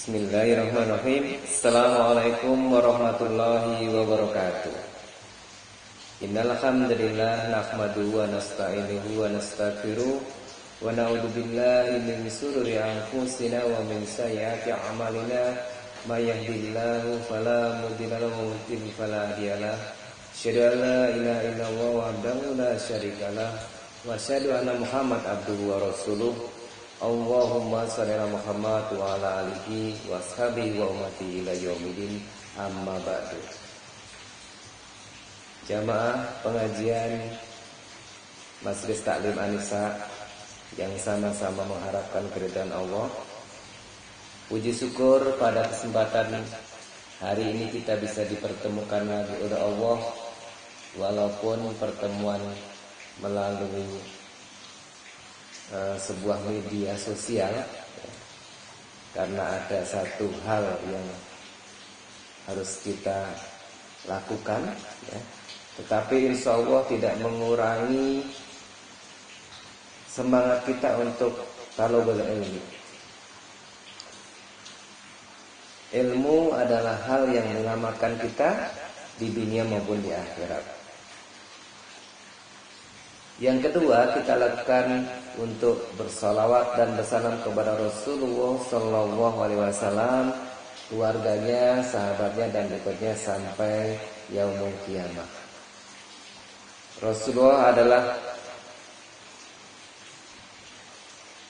Bismillahirrahmanirrahim. Assalamualaikum warahmatullahi wabarakatuh. Innal hamdalillah nahmaduhu wa nasta'inuhu wa nastaghfiruh wa na'udzu billahi min shururi anfusina wa min sayyiati a'malina may yahdihillahu fala mudilla lahu wa may yudlil fala hadiya lahu. Asyhadu an la ilaha illallah wahdahu la syarika lahu wa asyhadu anna Muhammad abduhu wa rasuluh. Allahumma shalli ala Muhammad wa ala alihi wa ashabihi wa ummati ila yaumil amma ba'du. Jamaah pengajian Majelis Taklim An-Nisa yang sama-sama mengharapkan keridhaan Allah. Puji syukur pada kesempatan hari ini kita bisa dipertemukan lagi oleh Allah, walaupun pertemuan melalui sebuah media sosial, karena ada satu hal yang harus kita lakukan, tetapi insya Allah tidak mengurangi semangat kita untuk talabul ilmi. Ilmu adalah hal yang menyelamatkan kita di dunia maupun di akhirat. Yang kedua, kita lakukan untuk bersalawat dan bersalam kepada Rasulullah Sallallahu Alaihi Wasallam, keluarganya, sahabatnya, dan berikutnya sampai yaumul kiamah. Rasulullah adalah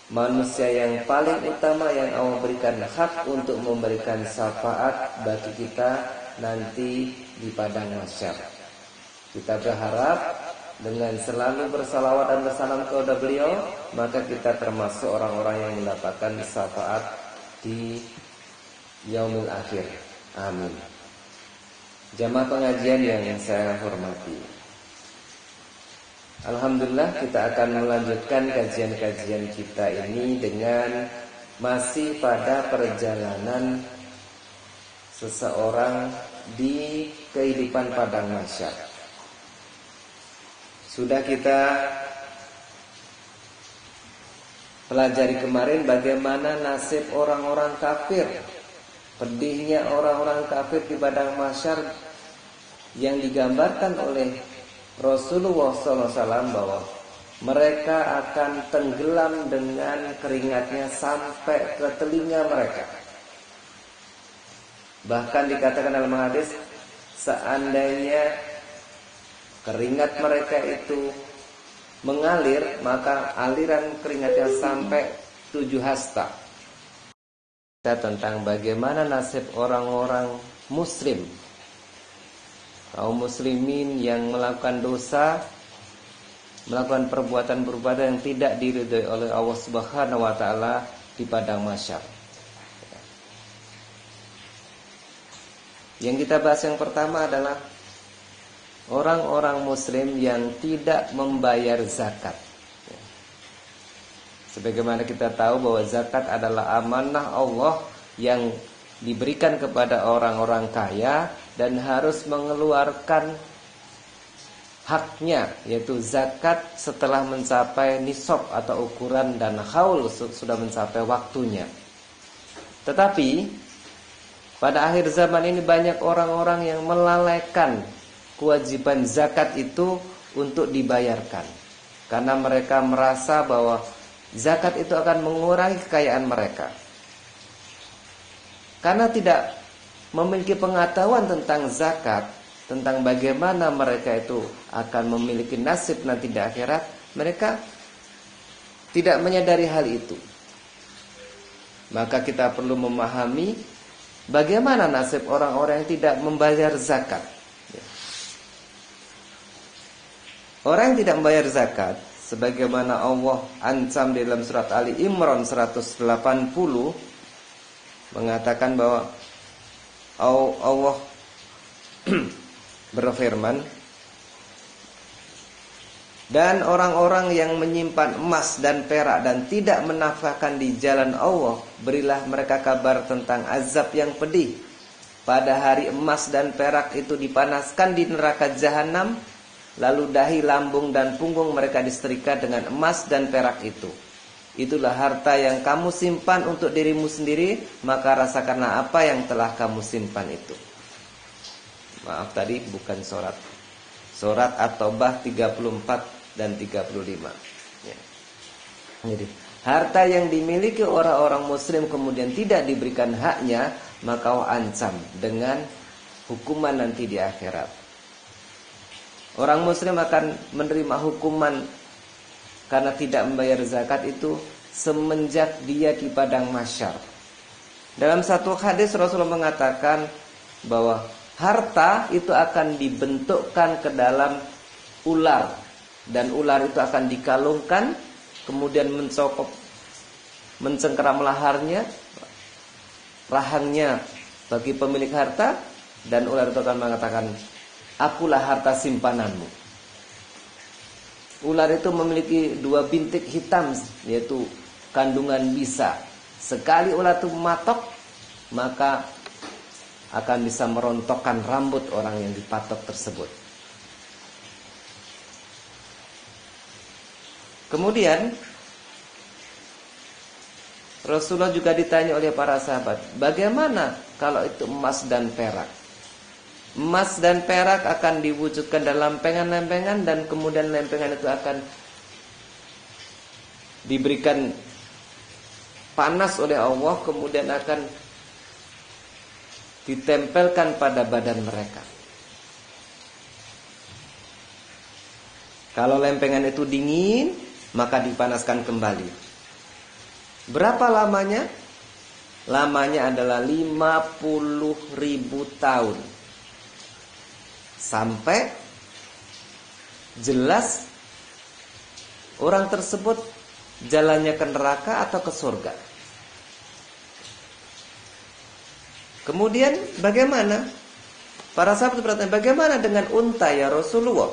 manusia yang paling utama yang Allah berikan hak untuk memberikan syafaat bagi kita nanti di padang mahsyar. Kita berharap dengan selalu bersalawat dan bersalam kepada beliau, maka kita termasuk orang-orang yang mendapatkan syafaat di yaumil akhir. Amin. Jamaah pengajian yang saya hormati, alhamdulillah kita akan melanjutkan kajian-kajian kita ini dengan masih pada perjalanan seseorang di kehidupan padang mahsyar. Sudah kita pelajari kemarin bagaimana nasib orang-orang kafir, pedihnya orang-orang kafir di padang mahsyar yang digambarkan oleh Rasulullah SAW bahwa mereka akan tenggelam dengan keringatnya sampai ke telinga mereka. Bahkan dikatakan dalam hadis, seandainya keringat mereka itu mengalir, maka aliran keringatnya sampai 7 hasta. Tentang bagaimana nasib orang-orang muslim, kaum muslimin yang melakukan dosa, melakukan perbuatan-perbuatan yang tidak diridhoi oleh Allah Subhanahu wa taala di padang mahsyar. Yang kita bahas yang pertama adalah orang-orang muslim yang tidak membayar zakat. Sebagaimana kita tahu bahwa zakat adalah amanah Allah yang diberikan kepada orang-orang kaya dan harus mengeluarkan haknya, yaitu zakat setelah mencapai nisab atau ukuran dan haul sudah mencapai waktunya. Tetapi pada akhir zaman ini banyak orang-orang yang melalaikan kewajiban zakat itu untuk dibayarkan, karena mereka merasa bahwa zakat itu akan mengurangi kekayaan mereka. Karena tidak memiliki pengetahuan tentang zakat, tentang bagaimana mereka itu akan memiliki nasib nanti di akhirat, mereka tidak menyadari hal itu. Maka kita perlu memahami bagaimana nasib orang-orang yang tidak membayar zakat. Orang yang tidak membayar zakat, sebagaimana Allah ancam di dalam surat Ali Imran 180, mengatakan bahwa Allah berfirman, dan orang-orang yang menyimpan emas dan perak dan tidak menafkahkan di jalan Allah, berilah mereka kabar tentang azab yang pedih. Pada hari emas dan perak itu dipanaskan di neraka jahanam, lalu dahi, lambung, dan punggung mereka disetrika dengan emas dan perak itu. itulah harta yang kamu simpan untuk dirimu sendiri, maka rasakanlah apa yang telah kamu simpan itu. Maaf tadi bukan surat. Surat At-Taubah 34 dan 35. Ya. Jadi, harta yang dimiliki orang-orang muslim kemudian tidak diberikan haknya, maka Allah ancam dengan hukuman nanti di akhirat. Orang muslim akan menerima hukuman karena tidak membayar zakat itu semenjak dia di padang mahsyar. Dalam satu hadis Rasulullah mengatakan bahwa harta itu akan dibentukkan ke dalam ular, dan ular itu akan dikalungkan, kemudian mencengkeram rahangnya bagi pemilik harta, dan ular itu akan mengatakan, akulah harta simpananmu. Ular itu memiliki 2 bintik hitam, yaitu kandungan bisa. Sekali ular itu mematok, maka akan bisa merontokkan rambut orang yang dipatok tersebut. Kemudian Rasulullah juga ditanya oleh para sahabat, bagaimana kalau itu emas dan perak? Emas dan perak akan diwujudkan dalam lempengan-lempengan, dan kemudian lempengan itu akan diberikan panas oleh Allah, kemudian akan ditempelkan pada badan mereka. Kalau lempengan itu dingin, maka dipanaskan kembali. Berapa lamanya? Lamanya adalah 50.000 tahun. Sampai jelas orang tersebut jalannya ke neraka atau ke surga. Kemudian bagaimana? Para sahabat bertanya, bagaimana dengan unta ya Rasulullah?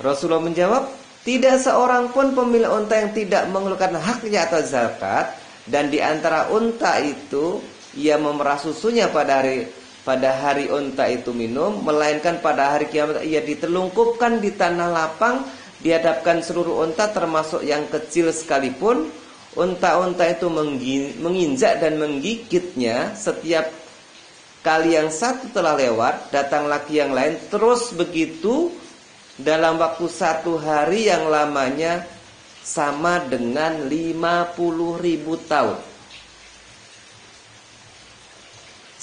Rasulullah menjawab, tidak seorang pun pemilik unta yang tidak mengeluarkan haknya atau zakat, dan di antara unta itu ia memerah susunya pada hari unta itu minum, melainkan pada hari kiamat ia ditelungkupkan di tanah lapang, dihadapkan seluruh unta termasuk yang kecil sekalipun. Unta-unta itu menginjak dan menggigitnya. Setiap kali yang satu telah lewat, datang lagi yang lain, terus begitu dalam waktu 1 hari yang lamanya sama dengan 50.000 tahun.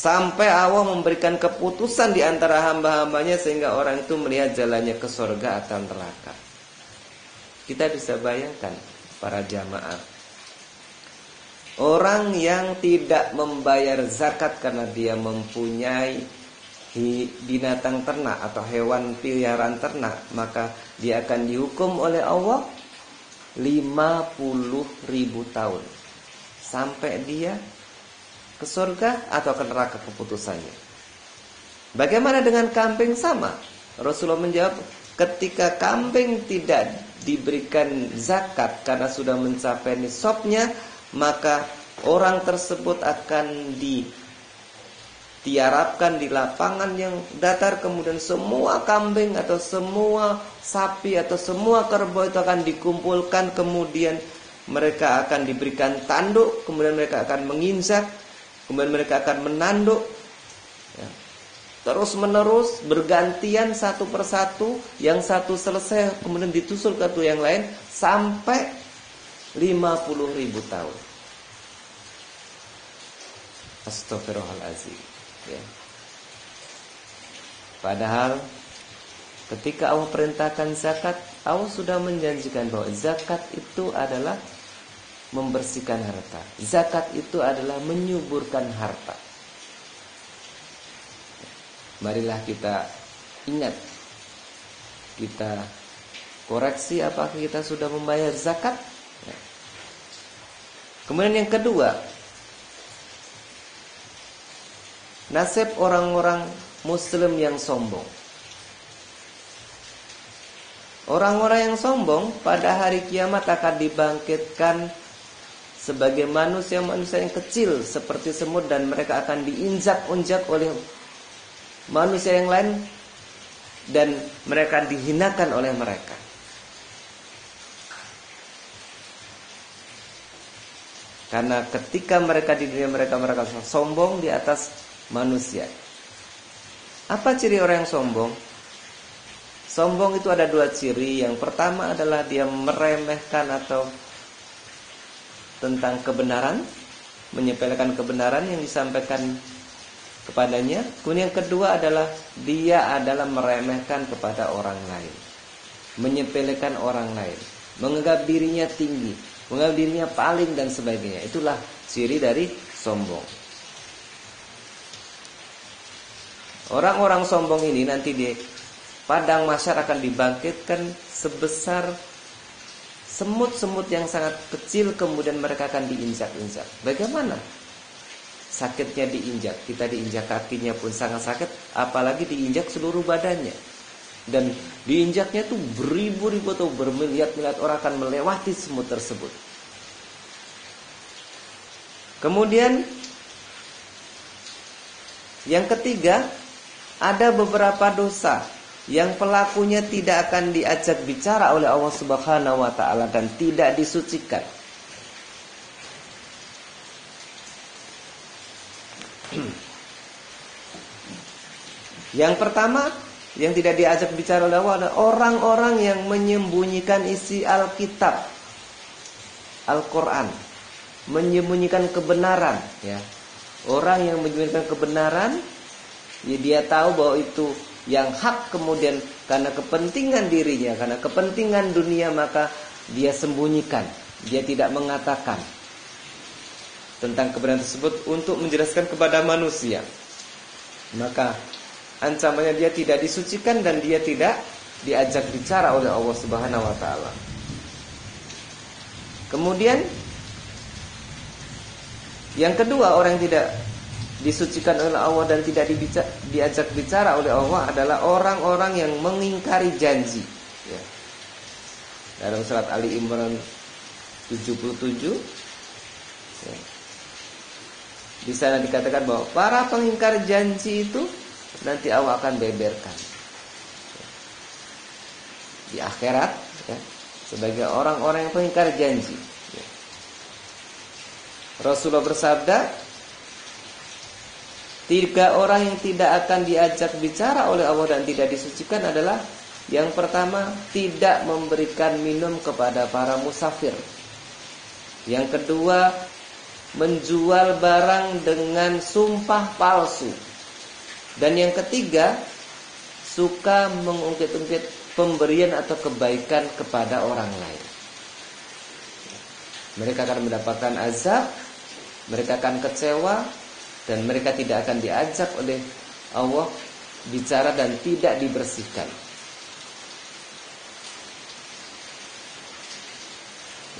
Sampai Allah memberikan keputusan di antara hamba-hambanya sehingga orang itu melihat jalannya ke surga atau neraka. Kita bisa bayangkan para jamaah, orang yang tidak membayar zakat karena dia mempunyai binatang ternak atau hewan peliharaan ternak, maka dia akan dihukum oleh Allah 50.000 tahun sampai dia ke surga atau ke neraka keputusannya. Bagaimana dengan kambing? Sama. Rasulullah menjawab, ketika kambing tidak diberikan zakat karena sudah mencapai nisabnya, maka orang tersebut akan ditiarapkan di lapangan yang datar, kemudian semua kambing atau semua sapi atau semua kerbau itu akan dikumpulkan, kemudian mereka akan diberikan tanduk, kemudian mereka akan menginjak, kemudian mereka akan menanduk, ya, terus menerus bergantian satu persatu. Yang satu selesai kemudian ditusul ke yang lain sampai 50.000 tahun. Astaghfirullahaladzim, ya. Padahal ketika Allah perintahkan zakat, Allah sudah menjanjikan bahwa zakat itu adalah membersihkan harta. Zakat itu adalah menyuburkan harta. Marilah kita ingat, kita koreksi apakah kita sudah membayar zakat. Kemudian yang kedua, nasib orang-orang muslim yang sombong. Orang-orang yang sombong pada hari kiamat akan dibangkitkan sebagai manusia-manusia yang kecil seperti semut, dan mereka akan diinjak-injak oleh manusia yang lain dan mereka dihinakan oleh mereka. Karena ketika mereka di dunia mereka sombong di atas manusia. Apa ciri orang yang sombong? Sombong itu ada dua ciri. Yang pertama adalah dia meremehkan atau tentang kebenaran, menyepelekan kebenaran yang disampaikan kepadanya. Kemudian yang kedua adalah dia adalah meremehkan kepada orang lain, menyepelekan orang lain, menganggap dirinya tinggi, menganggap dirinya paling dan sebagainya. Itulah ciri dari sombong. Orang-orang sombong ini nanti di padang mahsyar akan dibangkitkan sebesar semut-semut yang sangat kecil, kemudian mereka akan diinjak-injak. Bagaimana sakitnya diinjak? Kita diinjak kakinya pun sangat sakit, apalagi diinjak seluruh badannya. Dan diinjaknya tuh beribu-ribu atau bermiliar-miliar orang akan melewati semut tersebut. Kemudian yang ketiga, ada beberapa dosa yang pelakunya tidak akan diajak bicara oleh Allah Subhanahu wa taala dan tidak disucikan. Yang pertama, yang tidak diajak bicara oleh Allah adalah orang-orang yang menyembunyikan isi Alkitab, Al-Quran, menyembunyikan kebenaran, ya. Orang yang menyembunyikan kebenaran, ya dia tahu bahwa itu yang hak, kemudian karena kepentingan dirinya, karena kepentingan dunia, maka dia sembunyikan, dia tidak mengatakan tentang kebenaran tersebut untuk menjelaskan kepada manusia. Maka ancamannya dia tidak disucikan dan dia tidak diajak bicara oleh Allah Subhanahu wa taala. Kemudian yang kedua, orang yang tidak disucikan oleh Allah dan tidak diajak bicara oleh Allah adalah orang-orang yang mengingkari janji, ya. Dalam surat Ali Imran 77, ya, di sana dikatakan bahwa para pengingkar janji itu nanti Allah akan beberkan, ya, di akhirat, ya, sebagai orang-orang yang pengingkar janji, ya. Rasulullah bersabda, 3 orang yang tidak akan diajak bicara oleh Allah dan tidak disucikan adalah, yang pertama, tidak memberikan minum kepada para musafir. Yang kedua, menjual barang dengan sumpah palsu. Dan yang ketiga, suka mengungkit-ungkit pemberian atau kebaikan kepada orang lain. Mereka akan mendapatkan azab, mereka akan kecewa, dan mereka tidak akan diajak oleh Allah bicara dan tidak dibersihkan.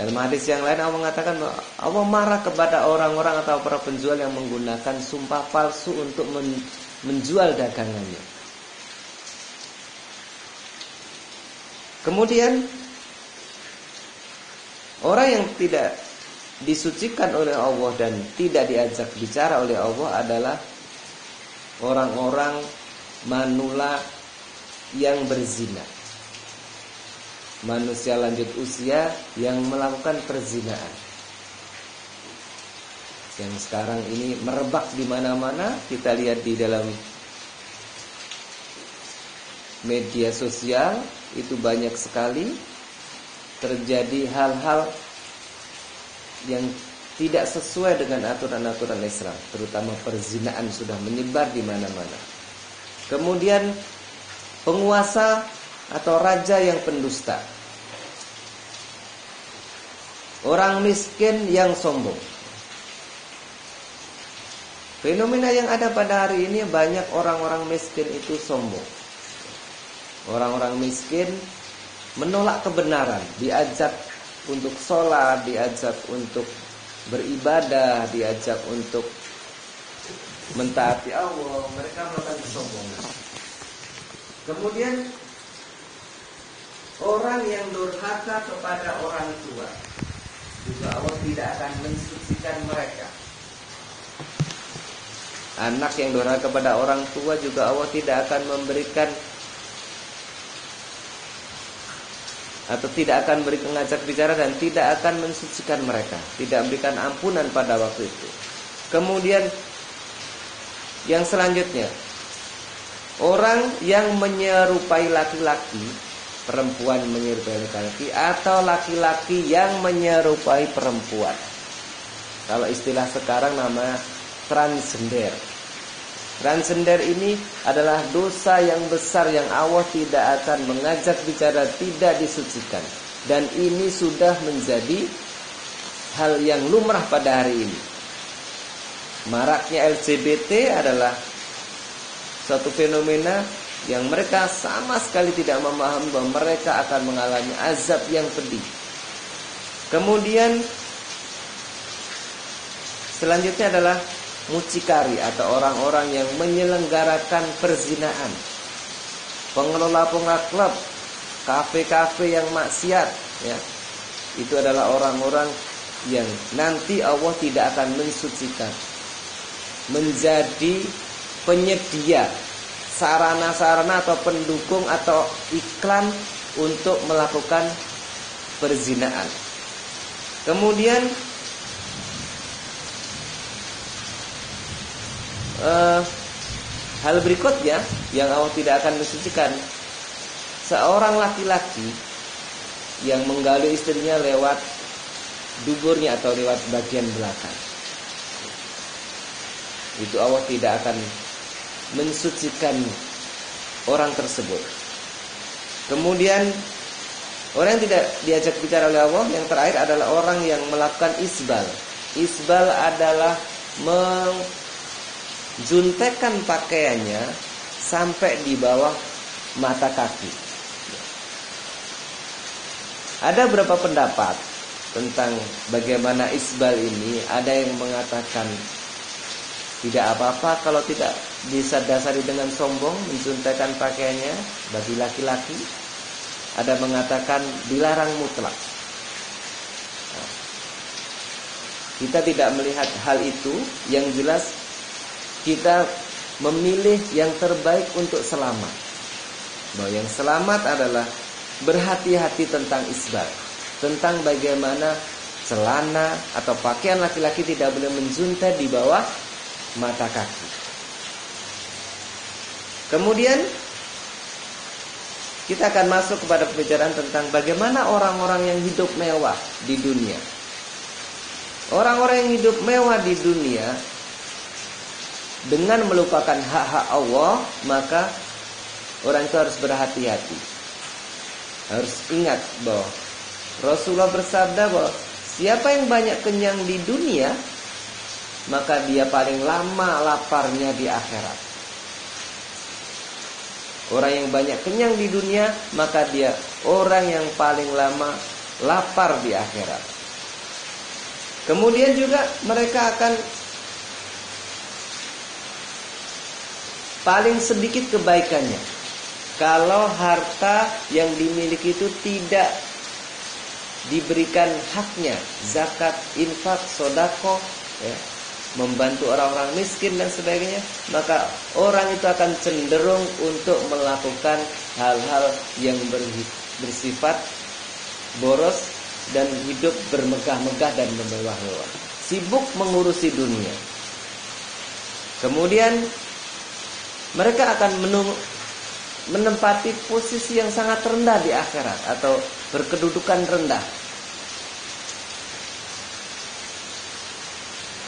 Dalam hadis yang lain Allah mengatakan bahwa Allah marah kepada orang-orang atau para penjual yang menggunakan sumpah palsu untuk menjual dagangannya. Kemudian orang yang tidak disucikan oleh Allah dan tidak diajak bicara oleh Allah adalah orang-orang manula yang berzina, manusia lanjut usia yang melakukan perzinahan, yang sekarang ini merebak di mana-mana. Kita lihat di dalam media sosial itu banyak sekali terjadi hal-hal yang tidak sesuai dengan aturan-aturan Islam, terutama perzinahan sudah menyebar di mana-mana. Kemudian penguasa atau raja yang pendusta, orang miskin yang sombong. Fenomena yang ada pada hari ini, banyak orang-orang miskin itu sombong. Orang-orang miskin menolak kebenaran, diajak untuk sholat, diajak untuk beribadah, diajak untuk mentaati Allah, mereka melakukan kesombongan. Kemudian orang yang durhaka kepada orang tua, juga Allah tidak akan mensucikan mereka. Anak yang durhaka kepada orang tua juga Allah tidak akan memberikan atau tidak akan beri mengajak bicara dan tidak akan mensucikan mereka, tidak memberikan ampunan pada waktu itu. Kemudian yang selanjutnya, orang yang menyerupai laki-laki, perempuan menyerupai laki-laki, atau laki-laki yang menyerupai perempuan. Kalau istilah sekarang nama transgender. Transgender ini adalah dosa yang besar yang Allah tidak akan mengajak bicara, tidak disucikan. Dan ini sudah menjadi hal yang lumrah pada hari ini. Maraknya LGBT adalah suatu fenomena yang mereka sama sekali tidak memahami bahwa mereka akan mengalami azab yang pedih. Kemudian selanjutnya adalah mucikari atau orang-orang yang menyelenggarakan perzinaan, pengelola klub, kafe-kafe yang maksiat, ya. Itu adalah orang-orang yang nanti Allah tidak akan mensucikan, menjadi penyedia sarana-sarana atau pendukung atau iklan untuk melakukan perzinaan. Kemudian hal berikutnya yang Allah tidak akan mensucikan, seorang laki-laki yang menggali istrinya lewat duburnya atau lewat bagian belakang. Itu Allah tidak akan mensucikan orang tersebut. Kemudian orang yang tidak diajak bicara oleh Allah, yang terakhir adalah orang yang melakukan isbal. Isbal adalah juntekan pakaiannya sampai di bawah mata kaki. Ada beberapa pendapat tentang bagaimana isbal ini. Ada yang mengatakan tidak apa-apa kalau tidak disadari dengan sombong menjuntekan pakaiannya bagi laki-laki. Ada mengatakan dilarang mutlak. Kita tidak melihat hal itu. Yang jelas kita memilih yang terbaik untuk selamat. Bahwa yang selamat adalah berhati-hati tentang isbal, tentang bagaimana celana atau pakaian laki-laki tidak boleh menjuntai di bawah mata kaki. Kemudian kita akan masuk kepada pembicaraan tentang bagaimana orang-orang yang hidup mewah di dunia. Orang-orang yang hidup mewah di dunia dengan melupakan hak-hak Allah, maka orang itu harus berhati-hati. Harus ingat bahwa Rasulullah bersabda bahwa siapa yang banyak kenyang di dunia, maka dia paling lama laparnya di akhirat. Orang yang banyak kenyang di dunia, maka dia orang yang paling lama lapar di akhirat. Kemudian juga mereka akan paling sedikit kebaikannya kalau harta yang dimiliki itu tidak diberikan haknya, zakat, infak, sedekah, ya, membantu orang-orang miskin dan sebagainya, maka orang itu akan cenderung untuk melakukan hal-hal yang bersifat boros dan hidup bermegah-megah dan bermewah-mewah, sibuk mengurusi dunia. Kemudian mereka akan menempati posisi yang sangat rendah di akhirat atau berkedudukan rendah.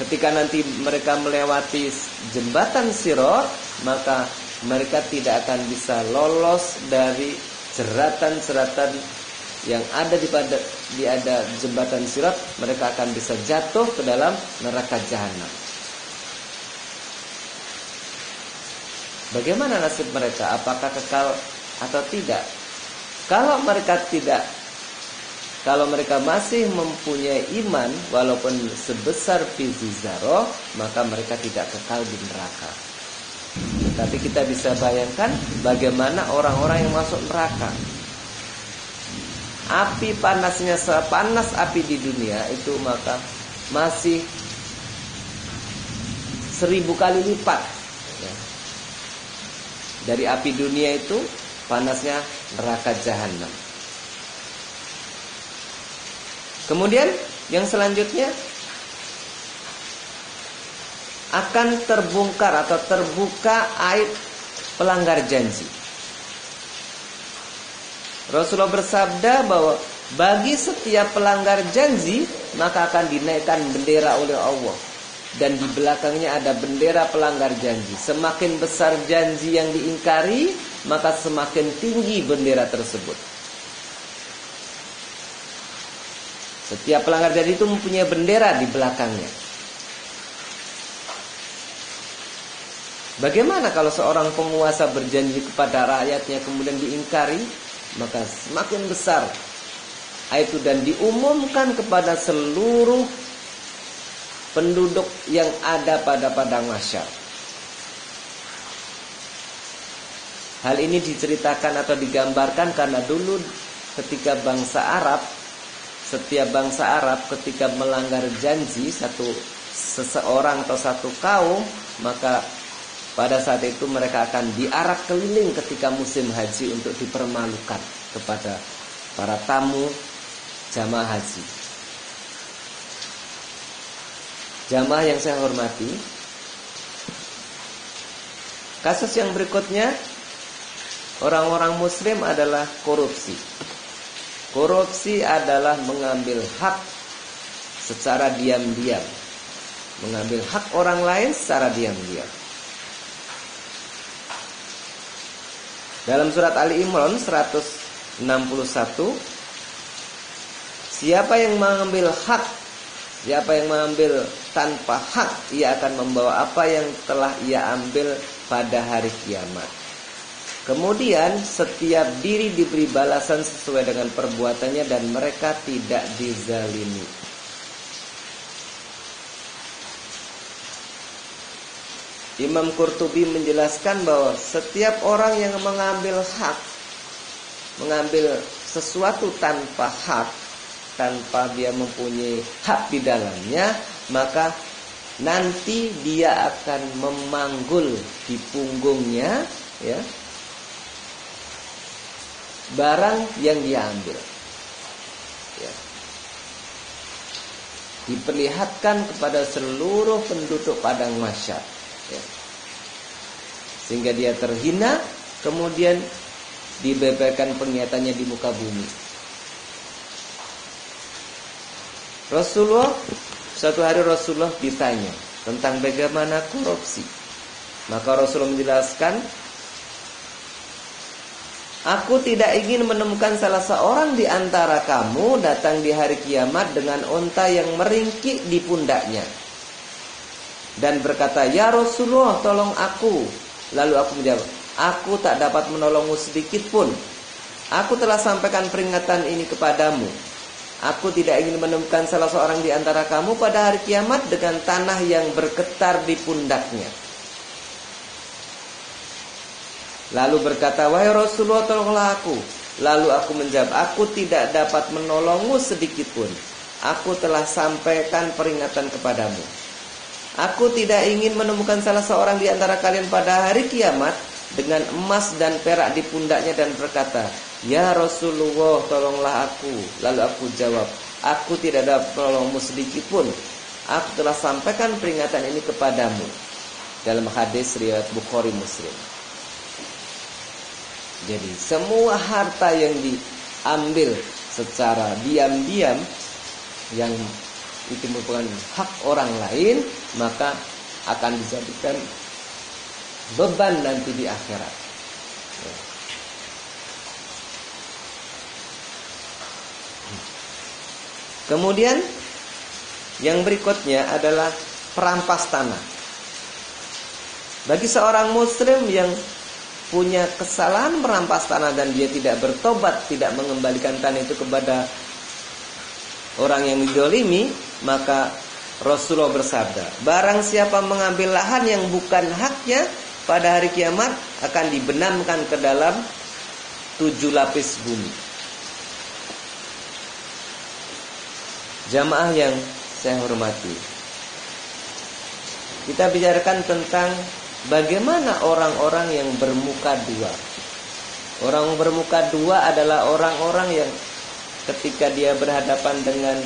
Ketika nanti mereka melewati jembatan Sirat, maka mereka tidak akan bisa lolos dari jeratan-jeratan yang ada di ada jembatan Sirat. Mereka akan bisa jatuh ke dalam neraka jahanam. Bagaimana nasib mereka? Apakah kekal atau tidak? Kalau mereka masih mempunyai iman walaupun sebesar biji zarah, maka mereka tidak kekal di neraka. Tapi kita bisa bayangkan bagaimana orang-orang yang masuk neraka. Api panasnya sepanas api di dunia itu, maka masih 1000 kali lipat, ya. Dari api dunia itu panasnya neraka jahanam. Kemudian yang selanjutnya akan terbongkar atau terbuka aib pelanggar janji. Rasulullah bersabda bahwa bagi setiap pelanggar janji maka akan dinaikkan bendera oleh Allah, dan di belakangnya ada bendera pelanggar janji. Semakin besar janji yang diingkari, maka semakin tinggi bendera tersebut. Setiap pelanggar janji itu mempunyai bendera di belakangnya. Bagaimana kalau seorang penguasa berjanji kepada rakyatnya kemudian diingkari? Maka semakin besar itu, dan diumumkan kepada seluruh penduduk yang ada pada padang mahsyar. Hal ini diceritakan atau digambarkan karena dulu ketika setiap bangsa Arab ketika melanggar janji seseorang atau satu kaum, maka pada saat itu mereka akan diarak keliling ketika musim haji untuk dipermalukan kepada para tamu jamaah haji. Jamaah yang saya hormati, kasus yang berikutnya, orang-orang muslim adalah korupsi. Korupsi adalah mengambil hak secara diam-diam, mengambil hak orang lain secara diam-diam. Dalam surat Ali Imran 161, siapa yang mengambil hak, siapa yang mengambil tanpa hak, ia akan membawa apa yang telah ia ambil pada hari kiamat. Kemudian setiap diri diberi balasan sesuai dengan perbuatannya dan mereka tidak dizalimi. Imam Qurtubi menjelaskan bahwa setiap orang yang mengambil hak, mengambil sesuatu tanpa hak, tanpa dia mempunyai hak di dalamnya, maka nanti dia akan memanggul di punggungnya, ya, barang yang dia ambil, ya. Diperlihatkan kepada seluruh penduduk padang mahsyar, ya. Sehingga dia terhina, kemudian dibeberkan penglihatannya di muka bumi. Suatu hari Rasulullah ditanya tentang bagaimana korupsi. Maka Rasulullah menjelaskan, aku tidak ingin menemukan salah seorang di antara kamu datang di hari kiamat dengan unta yang meringkik di pundaknya dan berkata, ya Rasulullah, tolong aku. Lalu aku menjawab, aku tak dapat menolongmu sedikit pun. Aku telah sampaikan peringatan ini kepadamu. Aku tidak ingin menemukan salah seorang di antara kamu pada hari kiamat dengan tanah yang bergetar di pundaknya. Lalu berkata, wahai Rasulullah, tolonglah aku. Lalu aku menjawab, aku tidak dapat menolongmu sedikit pun. Aku telah sampaikan peringatan kepadamu. Aku tidak ingin menemukan salah seorang di antara kalian pada hari kiamat dengan emas dan perak di pundaknya dan berkata, ya Rasulullah, tolonglah aku. Lalu aku jawab, aku tidak dapat menolongmu sedikit pun. Aku telah sampaikan peringatan ini kepadamu. Dalam hadis riwayat Bukhari Muslim. Jadi semua harta yang diambil secara diam-diam yang itu merupakan hak orang lain, maka akan dijadikan beban nanti di akhirat. Kemudian yang berikutnya adalah perampas tanah. Bagi seorang muslim yang punya kesalahan merampas tanah dan dia tidak bertobat, tidak mengembalikan tanah itu kepada orang yang dizalimi, maka Rasulullah bersabda, barang siapa mengambil lahan yang bukan haknya, pada hari kiamat akan dibenamkan ke dalam 7 lapis bumi. Jamaah yang saya hormati, kita bicarakan tentang bagaimana orang-orang yang bermuka dua. Orang bermuka dua adalah orang-orang yang ketika dia berhadapan dengan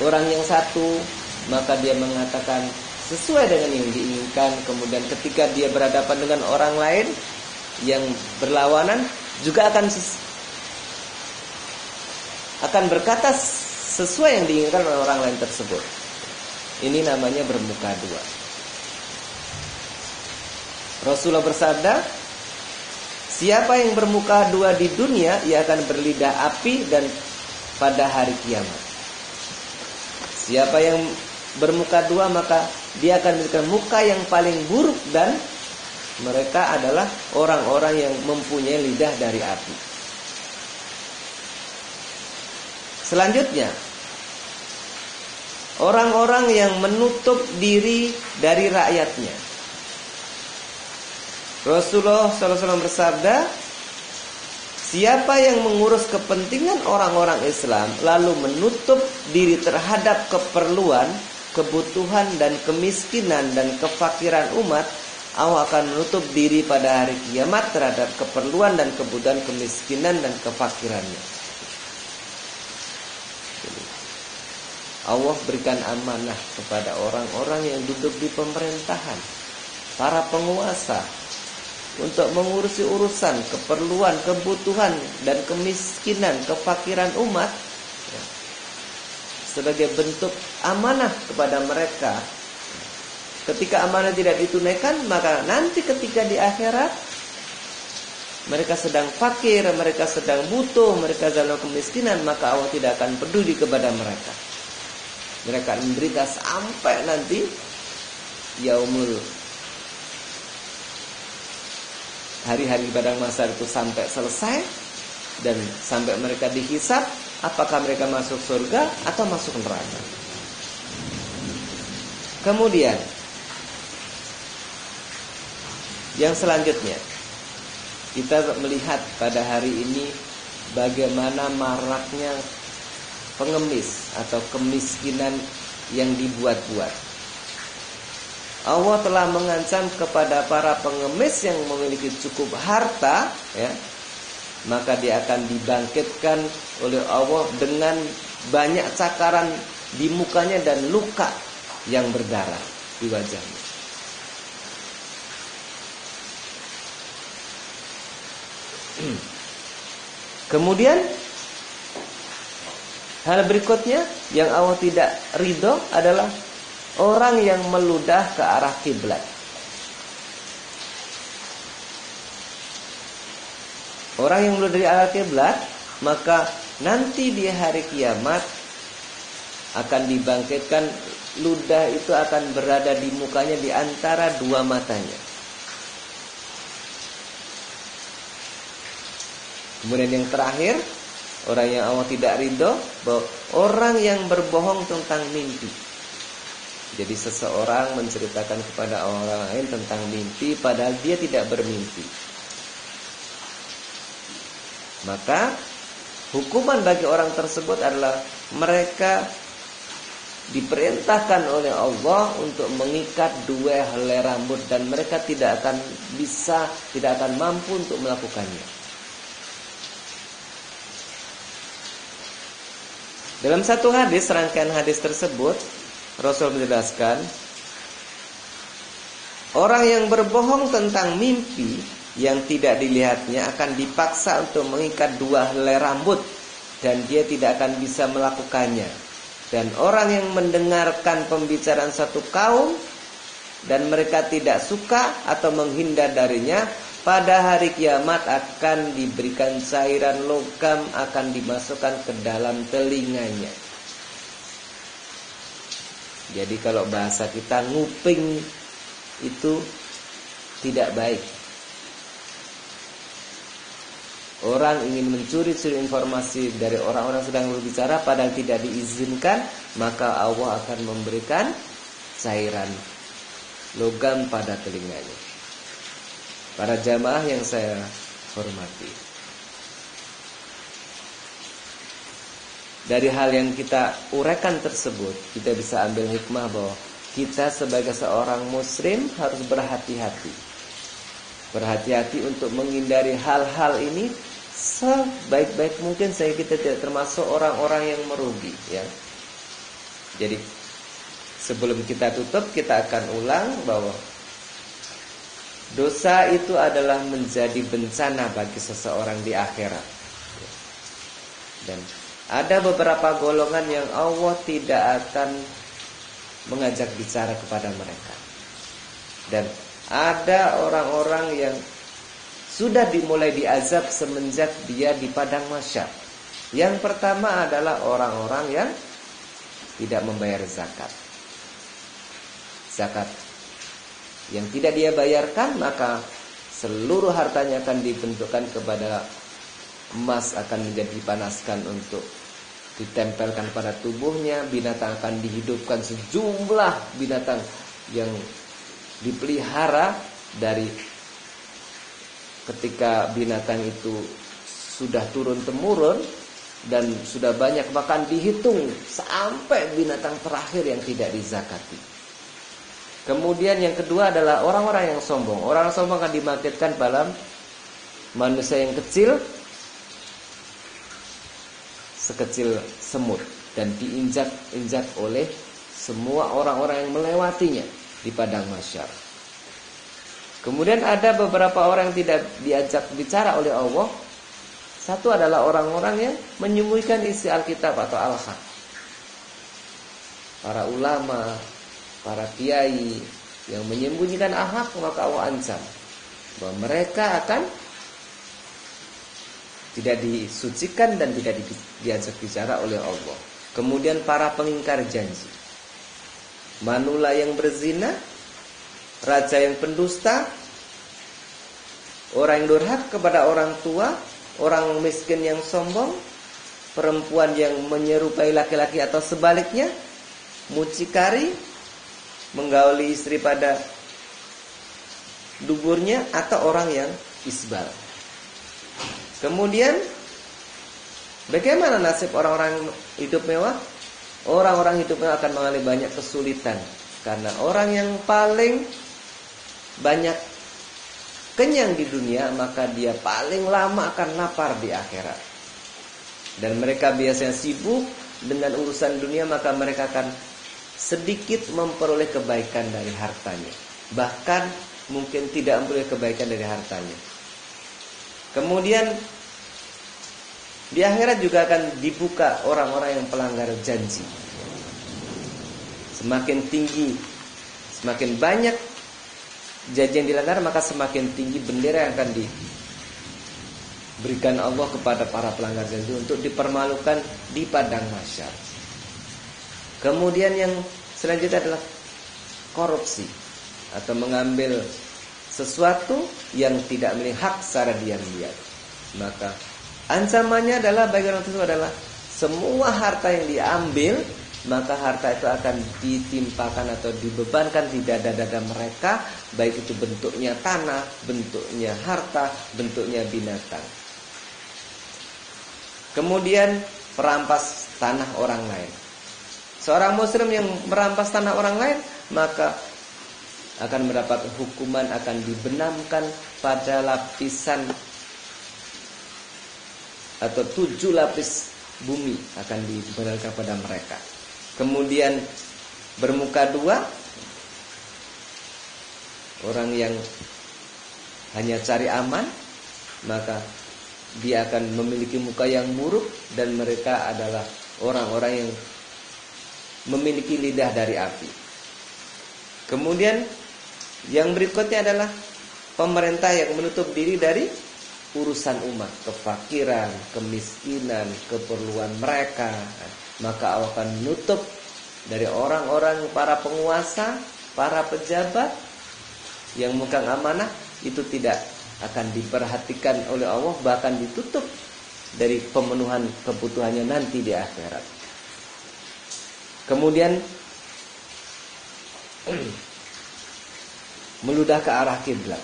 orang yang satu, maka dia mengatakan sesuai dengan yang diinginkan. Kemudian ketika dia berhadapan dengan orang lain yang berlawanan, juga akan berkata sesuai yang diinginkan oleh orang lain tersebut. Ini namanya bermuka dua. Rasulullah bersabda, siapa yang bermuka dua di dunia, ia akan berlidah api dan pada hari kiamat. Siapa yang bermuka dua, maka dia akan memberikan muka yang paling buruk, dan mereka adalah orang-orang yang mempunyai lidah dari api. Selanjutnya, orang-orang yang menutup diri dari rakyatnya. Rasulullah SAW bersabda, siapa yang mengurus kepentingan orang-orang Islam lalu menutup diri terhadap keperluan, kebutuhan dan kemiskinan dan kefakiran umat, Allah akan menutup diri pada hari kiamat terhadap keperluan dan kebutuhan, kemiskinan dan kefakirannya. Allah berikan amanah kepada orang-orang yang duduk di pemerintahan, para penguasa, untuk mengurusi urusan keperluan, kebutuhan dan kemiskinan, kefakiran umat, sebagai bentuk amanah kepada mereka. Ketika amanah tidak ditunaikan, maka nanti ketika di akhirat mereka sedang fakir, mereka sedang butuh, mereka dalam kemiskinan, maka Allah tidak akan peduli kepada mereka. Mereka akan menderita sampai nanti yaumul, hari-hari padang mahsyar itu sampai selesai, dan sampai mereka dihisab apakah mereka masuk surga atau masuk neraka. Kemudian yang selanjutnya, kita melihat pada hari ini bagaimana maraknya pengemis atau kemiskinan yang dibuat-buat. Allah telah mengancam kepada para pengemis yang memiliki cukup harta, ya, maka dia akan dibangkitkan oleh Allah dengan banyak cakaran di mukanya dan luka yang berdarah di wajahnya. Kemudian hal berikutnya yang Allah tidak ridho adalah orang yang meludah ke arah kiblat. Orang yang meludah dari arah kiblat, maka nanti di hari kiamat akan dibangkitkan, ludah itu akan berada di mukanya di antara dua matanya. Kemudian yang terakhir, orang yang Allah tidak ridho, bahwa orang yang berbohong tentang mimpi. Jadi seseorang menceritakan kepada orang lain tentang mimpi padahal dia tidak bermimpi. Maka hukuman bagi orang tersebut adalah mereka diperintahkan oleh Allah untuk mengikat dua helai rambut, dan mereka tidak akan mampu untuk melakukannya. Dalam satu hadis, rangkaian hadis tersebut, Rasul menjelaskan, orang yang berbohong tentang mimpi yang tidak dilihatnya akan dipaksa untuk mengikat dua helai rambut, dan dia tidak akan bisa melakukannya. Dan orang yang mendengarkan pembicaraan satu kaum dan mereka tidak suka atau menghindar darinya, pada hari kiamat akan diberikan cairan logam, akan dimasukkan ke dalam telinganya. Jadi kalau bahasa kita, nguping itu tidak baik. Orang ingin mencuri-curi informasi dari orang-orang sedang berbicara padahal tidak diizinkan, maka Allah akan memberikan cairan logam pada telinganya. Para jamaah yang saya hormati, dari hal yang kita uraikan tersebut, kita bisa ambil hikmah bahwa kita sebagai seorang muslim harus berhati-hati. Berhati-hati untuk menghindari hal-hal ini sebaik-baik mungkin saya kita tidak termasuk orang-orang yang merugi ya. Jadi sebelum kita tutup, kita akan ulang bahwa dosa itu adalah menjadi bencana bagi seseorang di akhirat. Dan ada beberapa golongan yang Allah tidak akan mengajak bicara kepada mereka. Dan ada orang-orang yang sudah dimulai diazab semenjak dia di padang mahsyar. Yang pertama adalah orang-orang yang tidak membayar zakat. Zakat yang tidak dia bayarkan, maka seluruh hartanya akan dibentukkan kepada emas, akan menjadi dipanaskan untuk ditempelkan pada tubuhnya. Binatang akan dihidupkan, sejumlah binatang yang dipelihara dari ketika binatang itu sudah turun-temurun dan sudah banyak, bahkan dihitung sampai binatang terakhir yang tidak dizakati. Kemudian yang kedua adalah orang-orang yang sombong. Orang sombong akan dibangkitkan dalam manusia yang kecil, sekecil semut, dan diinjak-injak oleh semua orang-orang yang melewatinya di padang mahsyar. Kemudian ada beberapa orang yang tidak diajak bicara oleh Allah. Satu adalah orang-orang yang menyembunyikan isi Alkitab atau Al-Haq. Para ulama, para kiai yang menyembunyikan Al-Haq, maka Allah ancam bahwa mereka akan tidak disucikan dan tidak diajak bicara oleh Allah. Kemudian para pengingkar janji, manula yang berzina, raja yang pendusta, orang yang durhaka kepada orang tua, orang miskin yang sombong, perempuan yang menyerupai laki-laki atau sebaliknya, mucikari, menggauli istri pada duburnya, atau orang yang isbal. Kemudian bagaimana nasib orang-orang hidup mewah? Orang-orang hidup mewah akan mengalami banyak kesulitan, karena orang yang paling banyak kenyang di dunia, maka dia paling lama akan lapar di akhirat. Dan mereka biasanya sibuk dengan urusan dunia, maka mereka akan sedikit memperoleh kebaikan dari hartanya, bahkan mungkin tidak memperoleh kebaikan dari hartanya. Kemudian di akhirat juga akan dibuka orang-orang yang pelanggar janji. Semakin tinggi, semakin banyak janji yang dilanggar, maka semakin tinggi bendera yang akan diberikan Allah kepada para pelanggar janji untuk dipermalukan di padang mahsyar. Kemudian yang selanjutnya adalah korupsi atau mengambil sesuatu yang tidak memiliki hak secara diam-diam. Maka ancamannya adalah bagi orang tersebut adalah semua harta yang diambil, maka harta itu akan ditimpakan atau dibebankan di dada-dada mereka, baik itu bentuknya tanah, bentuknya harta, bentuknya binatang. Kemudian perampas tanah orang lain. Seorang muslim yang merampas tanah orang lain, maka akan mendapat hukuman, akan dibenamkan pada lapisan atau 7 lapis bumi akan dibenamkan pada mereka. Kemudian bermuka dua, orang yang hanya cari aman, maka dia akan memiliki muka yang buruk, dan mereka adalah orang-orang yang memiliki lidah dari api. Kemudian yang berikutnya adalah pemerintah yang menutup diri dari urusan umat, kefakiran, kemiskinan, keperluan mereka. Maka Allah akan menutup dari orang-orang, para penguasa, para pejabat yang memegang amanah, itu tidak akan diperhatikan oleh Allah, bahkan ditutup dari pemenuhan kebutuhannya nanti di akhirat. Kemudian meludah ke arah kiblat.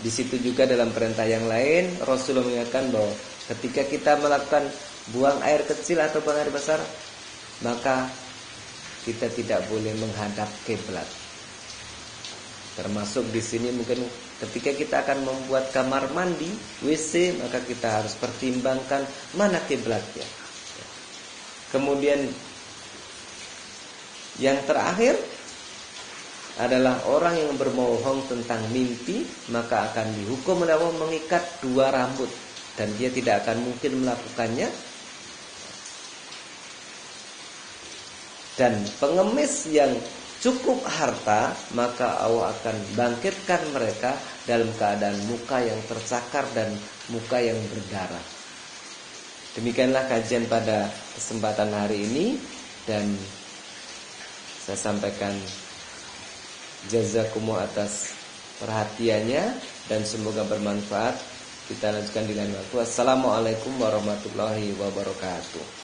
Di situ juga dalam perintah yang lain Rasulullah mengingatkan bahwa ketika kita melakukan buang air kecil atau buang air besar, maka kita tidak boleh menghadap kiblat. Termasuk di sini mungkin Ketika kita akan membuat kamar mandi, WC, maka kita harus pertimbangkan mana kiblatnya. Kemudian yang terakhir adalah orang yang berbohong tentang mimpi, maka akan dihukum mengikat 2 rambut dan dia tidak akan mungkin melakukannya. Dan pengemis yang cukup harta, maka Allah akan bangkitkan mereka dalam keadaan muka yang tercakar dan muka yang berdarah. Demikianlah kajian pada kesempatan hari ini, dan saya sampaikan jazakumullah atas perhatiannya dan semoga bermanfaat. Kita lanjutkan di lain waktu. Assalamualaikum warahmatullahi wabarakatuh.